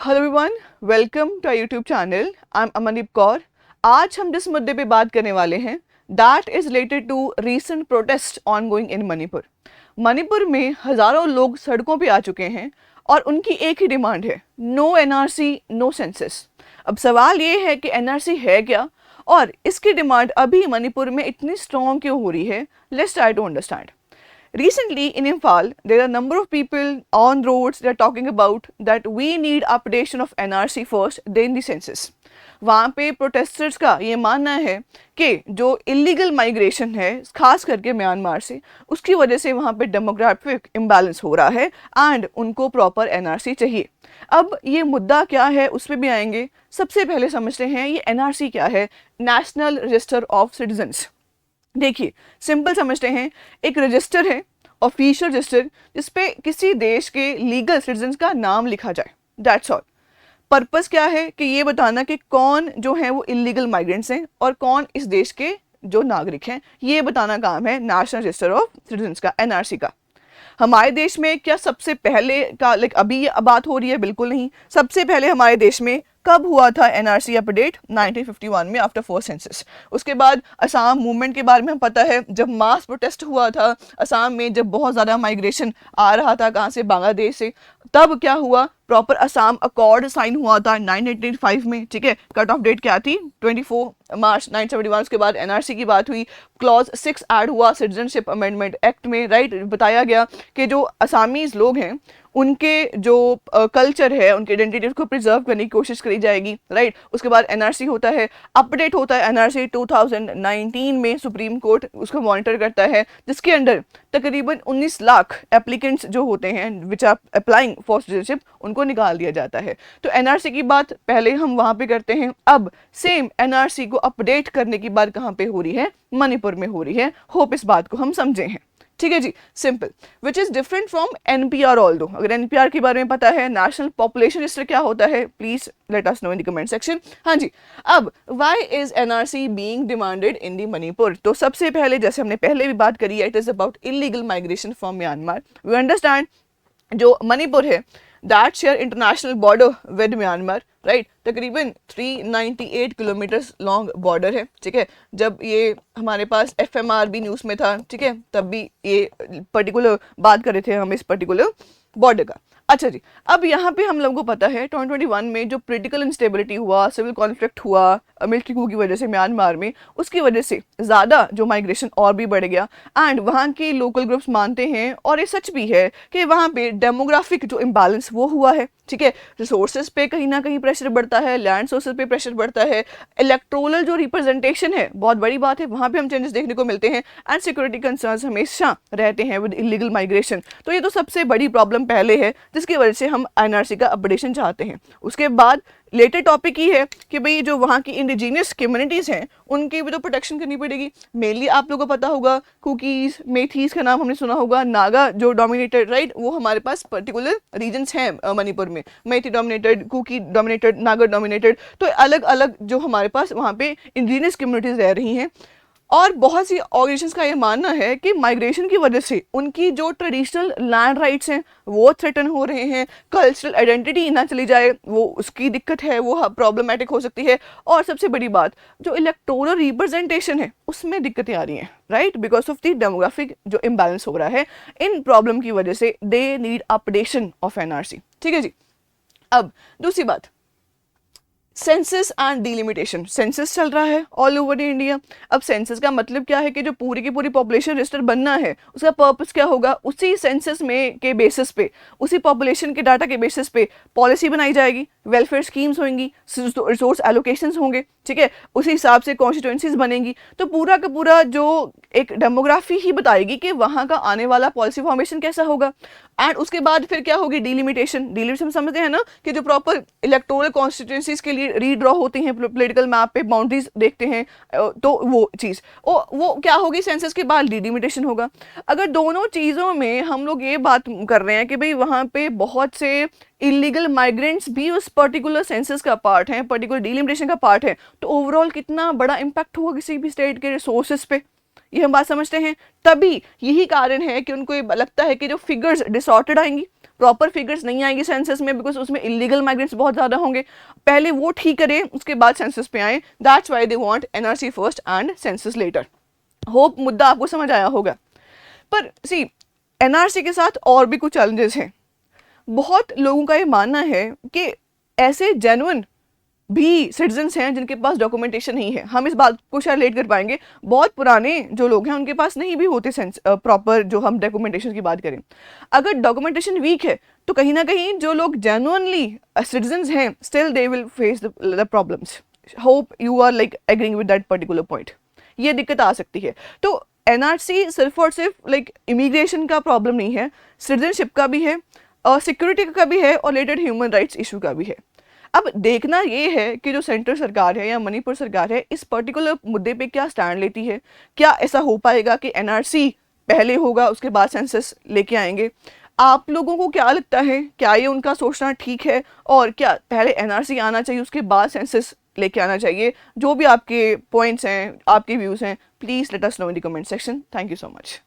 Hello everyone, welcome to our YouTube channel. I am Amandeep Kaur. आज हम जिस मुद्दे पे बात करने वाले हैं that is related to recent protest ongoing in Manipur. Manipur में हज़ारों लोग सड़कों पे आ चुके हैं और उनकी एक ही डिमांड है, नो एनआरसी नो सेंसस। अब सवाल ये है कि एनआरसी है क्या और इसकी डिमांड अभी मणिपुर में इतनी स्ट्रॉन्ग क्यों हो रही है। Let's try to understand. Recently in Imphal, there are a number of people on roads that are talking about that we need updation of NRC first, then the census. वहाँ पे protesters का ये मानना है कि जो इलीगल माइग्रेशन है खास करके म्यांमार से, उसकी वजह से वहाँ पे डेमोग्राफिक इम्बैलेंस हो रहा है एंड उनको प्रॉपर एनआरसी चाहिए। अब ये मुद्दा क्या है उस पर भी आएंगे। सबसे पहले समझते हैं ये एनआरसी क्या है, नेशनल रजिस्टर ऑफ सिटीजन्स। देखिए सिंपल समझते हैं, एक रजिस्टर है, ऑफिशियल रजिस्टर, जिसपे किसी देश के लीगल सिटीजन्स का नाम लिखा जाए। That's all. पर्पस क्या है कि ये बताना कि कौन जो है वो इलीगल माइग्रेंट्स हैं और कौन इस देश के जो नागरिक हैं, ये बताना काम है नेशनल रजिस्टर ऑफ सिटीजन्स का, एनआरसी का। हमारे देश में क्या सबसे पहले का अभी ये बात हो रही है? बिल्कुल नहीं। सबसे पहले हमारे देश में कब हुआ था एनआरसी अपडेट? 1951 में, आफ्टर फर्स्ट सेंसस। उसके बाद असम मूवमेंट के बारे में हम पता है, जब मास प्रोटेस्ट हुआ था असम में, जब बहुत ज़्यादा माइग्रेशन आ रहा था, कहाँ से? बांग्लादेश से। तब क्या हुआ? प्रॉपर असम अकॉर्ड साइन हुआ था 1985 में। ठीक है, कट ऑफ डेट क्या थी? 24 मार्च 1971। उसके बाद एनआरसी की बात हुई, क्लॉज 6 ऐड हुआ सिटीजनशिप अमेंडमेंट एक्ट में। राइट, बताया गया कि जो असामीज लोग हैं उनके जो कल्चर है, उनके आइडेंटिटी को प्रिजर्व करने की कोशिश करी जाएगी। राइट, उसके बाद एनआरसी होता है, अपडेट होता है एनआरसी 2019 में। सुप्रीम कोर्ट उसको मॉनिटर करता है, जिसके अंडर तकरीबन 19 लाख एप्लीकेंट्स जो होते हैं which are applying for citizenship, उनको निकाल दिया जाता है। तो एनआरसी की बात पहले हम वहाँ पे करते हैं। अब सेम एनआरसी को अपडेट करने की बात कहाँ पे हो रही है? मणिपुर में हो रही है। होप इस बात को हम समझे हैं। ठीक है जी, simple. Which is different from NPR. Although अगर एनपीआर के बारे में पता है, नेशनल पॉपुलेशन रजिस्टर क्या होता है, please let us know in the comment section. हाँ जी, अब why is NRC being demanded in the Manipur? तो सबसे पहले, जैसे हमने पहले भी बात करी है, it is about illegal migration from Myanmar. We understand जो मणिपुर है that share international border with Myanmar. Right, तकरीबन 398 किलोमीटर्स लॉन्ग बॉर्डर है। ठीक है, जब ये हमारे पास एफएमआर भी न्यूज़ में था, ठीक है, तब भी ये पर्टिकुलर बात कर रहे थे हम इस पर्टिकुलर बॉर्डर का। अच्छा जी, अब यहाँ पे हम लोगों को पता है 2021 में जो पॉलिटिकल इंस्टेबिलिटी हुआ, सिविल कॉन्फ्लिक्ट हुआ मिलिट्री कू की वजह से म्यांमार में, उसकी वजह से ज़्यादा जो माइग्रेशन और भी बढ़ गया। एंड वहाँ के लोकल ग्रुप्स मानते हैं, और ये सच भी है, कि वहाँ पे डेमोग्राफिक जो इम्बैलेंस वो हुआ है। ठीक है, रिसोर्सेज पे कहीं ना कहीं प्रेशर बढ़ता है, लैंड सोर्सेज पे प्रेशर बढ़ता है, इलेक्टोरल जो रिप्रेजेंटेशन है बहुत बड़ी बात है, वहाँ पे हम चेंजेस देखने को मिलते हैं। एंड सिक्योरिटी कंसर्न्स हमेशा रहते हैं विद इलीगल माइग्रेशन। तो ये तो सबसे बड़ी प्रॉब्लम पहले है, जिसकी वजह से हम एनआरसी का अपडेशन चाहते हैं। उसके बाद लेटर टॉपिक ही है कि भाई जो वहाँ की इंडिजीनियस कम्युनिटीज़ हैं उनकी भी तो प्रोटेक्शन करनी पड़ेगी। मेनली आप लोगों को पता होगा, कुकीज़, मेथीज़ का नाम हमने सुना होगा, नागा जो डोमिनेटेड, राइट, वो हमारे पास पर्टिकुलर रीजन्स हैं मणिपुर में, Meitei dominated, Kuki dominated, Naga dominated. तो अलग अलग जो हमारे पास वहाँ पे इंडिजीनियस कम्युनिटीज़ रह रही हैं। और बहुत सी ऑर्गेनाइजेशंस का ये मानना है कि माइग्रेशन की वजह से उनकी जो ट्रेडिशनल लैंड राइट्स हैं वो थ्रेटन हो रहे हैं, कल्चरल आइडेंटिटी ना चली जाए वो उसकी दिक्कत है, वो प्रॉब्लमेटिक हो सकती है। और सबसे बड़ी बात, जो इलेक्टोरल रिप्रेजेंटेशन है उसमें दिक्कतें आ रही हैं, right, because of the demographic जो इम्बैलेंस हो रहा है। इन प्रॉब्लम की वजह से they need updation of NRC. ठीक है जी। अब दूसरी बात, सेंसस एंड डिलिमिटेशन। सेंसस चल रहा है ऑल ओवर इंडिया। अब सेंसस का मतलब क्या है कि जो पूरी की पूरी पॉपुलेशन रजिस्टर बनना है, उसका पर्पस क्या होगा? उसी सेंसस में के बेसिस पे, उसी पॉपुलेशन के डाटा के बेसिस पे पॉलिसी बनाई जाएगी, वेलफेयर स्कीम्स होंगी, रिसोर्स एलोकेशंस होंगे। ठीक है, उसी हिसाब से कॉन्स्टिट्यूएंसीज बनेंगी। तो पूरा का पूरा जो एक डेमोग्राफी ही बताएगी कि वहाँ का आने वाला पॉलिसी फॉर्मेशन कैसा होगा। एंड उसके बाद फिर क्या होगी? डिलिमिटेशन। डिलिमिटेशन समझते हैं ना, कि जो प्रॉपर इलेक्टोरल कॉन्स्टिट्यूएंसीज के लिए रीड्रॉ होती हैं, पॉलिटिकल मैप पे बाउंड्रीज देखते हैं, तो वो चीज़ वो क्या होगी? सेंसस के बाद डिलिमिटेशन होगा। अगर दोनों चीज़ों में हम लोग ये बात कर रहे हैं कि भाई वहाँ पे बहुत से इलीगल माइग्रेंट्स भी उस पर्टिकुलर सेंसस का पार्ट हैं, पर्टिकुलर डिलिमिटेशन का पार्ट है, तो ओवरऑल कितना बड़ा इम्पैक्ट होगा किसी भी स्टेट के रिसोर्सेज पे, ये हम बात समझते हैं। तभी यही कारण है कि उनको ये लगता है कि जो फिगर्स डिसऑर्टेड आएंगी, प्रॉपर फिगर्स नहीं आएंगी सेंसस में बिकॉज उसमें इलीगल माइग्रेंट्स बहुत ज़्यादा होंगे, पहले वो ठीक करें उसके बाद सेंसस पे आए। That's why they want NRC first and census later. Hope मुद्दा आपको समझ आया होगा। पर सी एनआरसी के साथ और भी कुछ चैलेंजेस हैं। बहुत लोगों का ये मानना है कि ऐसे जेन्युइन भी सिटीजन्स हैं जिनके पास डॉक्यूमेंटेशन नहीं है। हम इस बात को शायद रिलेट कर पाएंगे, बहुत पुराने जो लोग हैं उनके पास नहीं भी होते प्रॉपर, जो हम डॉक्यूमेंटेशन की बात करें। अगर डॉक्यूमेंटेशन वीक है तो कहीं ना कहीं जो लोग जेन्युइनली सिटीजन्स हैं still they will face the problems. Hope you are like agreeing with that particular point. ये दिक्कत आ सकती है। तो एनआरसी सिर्फ और सिर्फ लाइक इमिग्रेशन का प्रॉब्लम नहीं है, सिटीजनशिप का भी है, सिक्योरिटी का भी है और रिलेटेड ह्यूमन राइट्स इशू का भी है। अब देखना ये है कि जो सेंट्रल सरकार है या मणिपुर सरकार है इस पर्टिकुलर मुद्दे पे क्या स्टैंड लेती है। क्या ऐसा हो पाएगा कि एनआरसी पहले होगा उसके बाद सेंसस लेके आएंगे? आप लोगों को क्या लगता है, क्या ये उनका सोचना ठीक है, और क्या पहले एनआरसी आना चाहिए उसके बाद सेंसस लेके आना चाहिए? जो भी आपके पॉइंट्स हैं, आपके व्यूज़ हैं, please let us know in the comment section. Thank you so much.